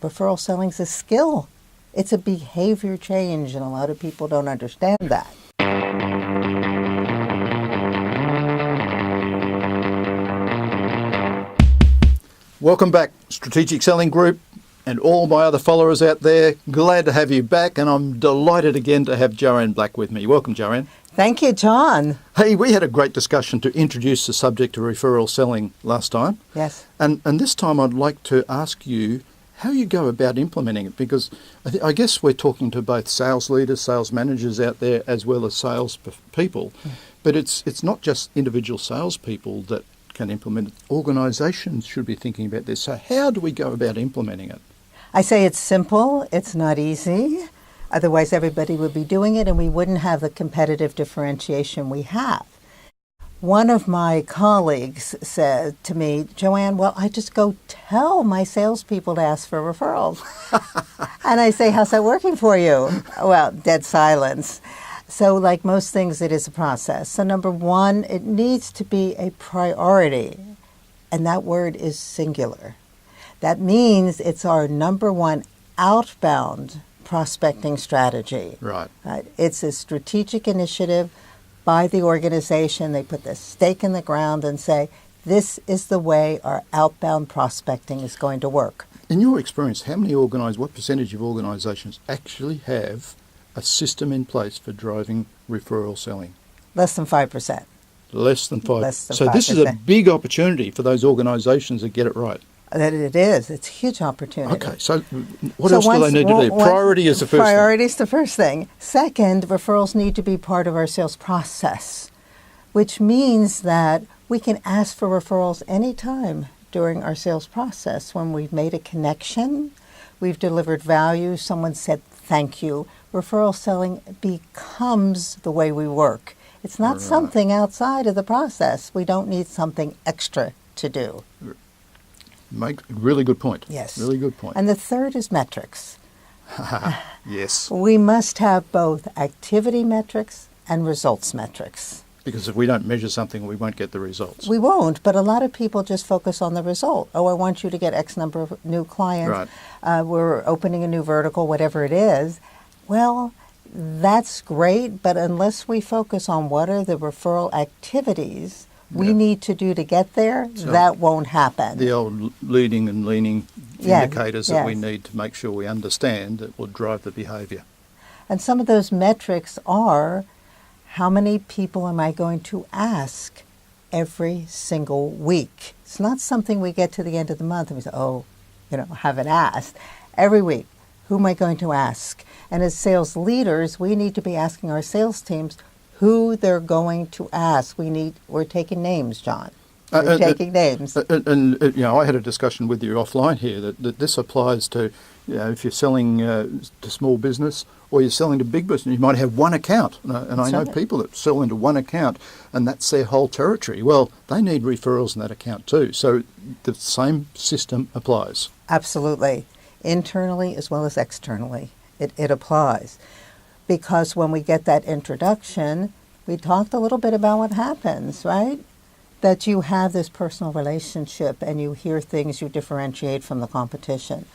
referral selling's a skill. It's a behavior change, and a lot of people don't understand that. Welcome back, Strategic Selling Group, and all my other followers out there. Glad to have you back, and I'm delighted again to have Joanne Black with me. Welcome, Joanne. Thank you, John. Hey, we had a great discussion to introduce the subject of referral selling last time. Yes. And this time I'd like to ask you how you go about implementing it, because I guess we're talking to both sales leaders, sales managers out there, as well as sales people. But it's not just individual salespeople that can implement it. Organisations should be thinking about this. So how do we go about implementing it? I say it's simple. It's not easy. Otherwise, everybody would be doing it, and we wouldn't have the competitive differentiation we have. One of my colleagues said to me, Joanne, well, I just go tell my salespeople to ask for referrals. And I say, how's that working for you? Well, dead silence. So like most things, it is a process. So number one, it needs to be a priority. And that word is singular. That means it's our number one outbound prospecting strategy. Right. It's a strategic initiative by the organization. They put the stake in the ground and say, this is the way our outbound prospecting is going to work. In your experience, what percentage of organisations actually have a system in place for driving referral selling? Less than 5%. Less than 5%. Less than so 5%. This is a big opportunity for those organisations that get it right. That it is. It's a huge opportunity. Okay, so what else do they need to do? Priority is the first thing. Priority is the first thing. Second, referrals need to be part of our sales process, which means that we can ask for referrals anytime during our sales process. When we've made a connection, we've delivered value, someone said thank you, referral selling becomes the way we work. It's not something outside of the process. We don't need something extra to do. Really good point. Yes. Really good point. And the third is metrics. Yes. We must have both activity metrics and results metrics. Because if we don't measure something, we won't get the results. We won't, but a lot of people just focus on the result. Oh, I want you to get X number of new clients. Right. We're opening a new vertical, whatever it is. Well, that's great, but unless we focus on what are the referral activities we need to do to get there, so that won't happen. The old leading and leaning indicators that we need to make sure we understand that will drive the behaviour. And some of those metrics are, how many people am I going to ask every single week? It's not something we get to the end of the month and we say, oh, haven't asked. Every week, who am I going to ask? And as sales leaders, we need to be asking our sales teams who they're going to ask. We're taking names, John. We're taking names. And I had a discussion with you offline here that this applies to, if you're selling to small business or you're selling to big business, you might have one account. And I know people that sell into one account and that's their whole territory. Well, they need referrals in that account too. So the same system applies. Absolutely. Internally as well as externally. It applies. Because when we get that introduction, we talked a little bit about what happens, right? That you have this personal relationship and you hear things, you differentiate from the competition.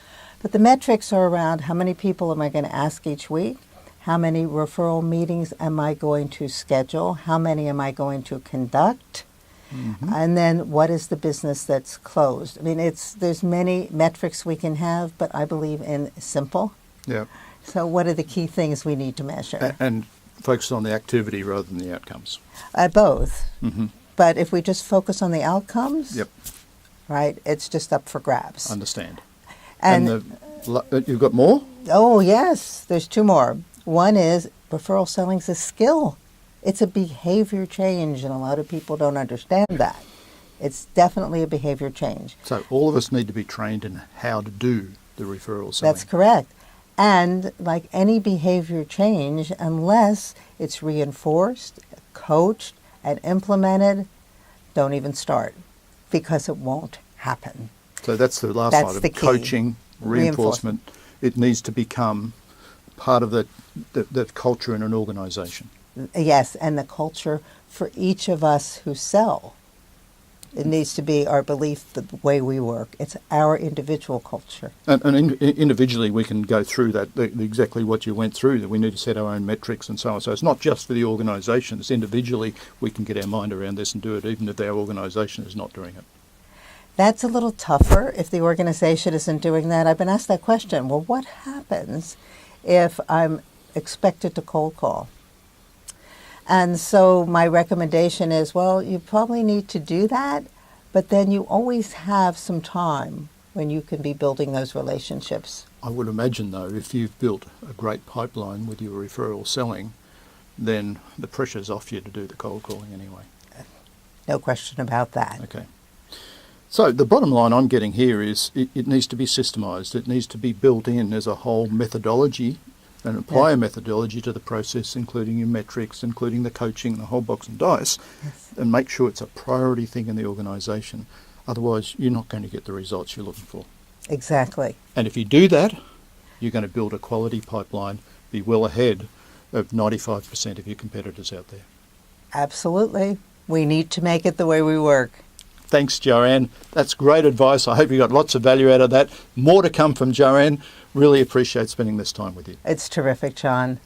But the metrics are around how many people am I going to ask each week? How many referral meetings am I going to schedule? How many am I going to conduct? Mm-hmm. And then what is the business that's closed? I mean, there's many metrics we can have, but I believe in simple. Yeah. So what are the key things we need to measure? And focus on the activity rather than the outcomes. Both. Mm-hmm. But if we just focus on the outcomes, right, it's just up for grabs. Understand. And you've got more? Oh, yes. There's two more. One is referral selling's a skill. It's a behavior change, and a lot of people don't understand that. It's definitely a behavior change. So all of us need to be trained in how to do the referral selling. That's correct. And like any behavior change, unless it's reinforced, coached, and implemented, don't even start, because it won't happen. So that's the last That's item. the key. Coaching, reinforcement. It needs to become part of the culture in an organisation. Yes, and the culture for each of us who sell. It needs to be our belief, the way we work. It's our individual culture. And individually, we can go through that, exactly what you went through, that we need to set our own metrics and so on. So it's not just for the organisation. It's individually we can get our mind around this and do it, even if our organisation is not doing it. That's a little tougher if the organization isn't doing that. I've been asked that question. Well, what happens if I'm expected to cold call? And so my recommendation is, well, you probably need to do that, but then you always have some time when you can be building those relationships. I would imagine, though, if you've built a great pipeline with your referral selling, then the pressure's off you to do the cold calling anyway. No question about that. Okay. So the bottom line I'm getting here is it needs to be systemised. It needs to be built in as a whole methodology and apply a methodology to the process, including your metrics, including the coaching, the whole box and dice, and make sure it's a priority thing in the organisation. Otherwise, you're not going to get the results you're looking for. Exactly. And if you do that, you're going to build a quality pipeline, be well ahead of 95% of your competitors out there. Absolutely. We need to make it the way we work. Thanks, Joanne. That's great advice. I hope you got lots of value out of that. More to come from Joanne. Really appreciate spending this time with you. It's terrific, John.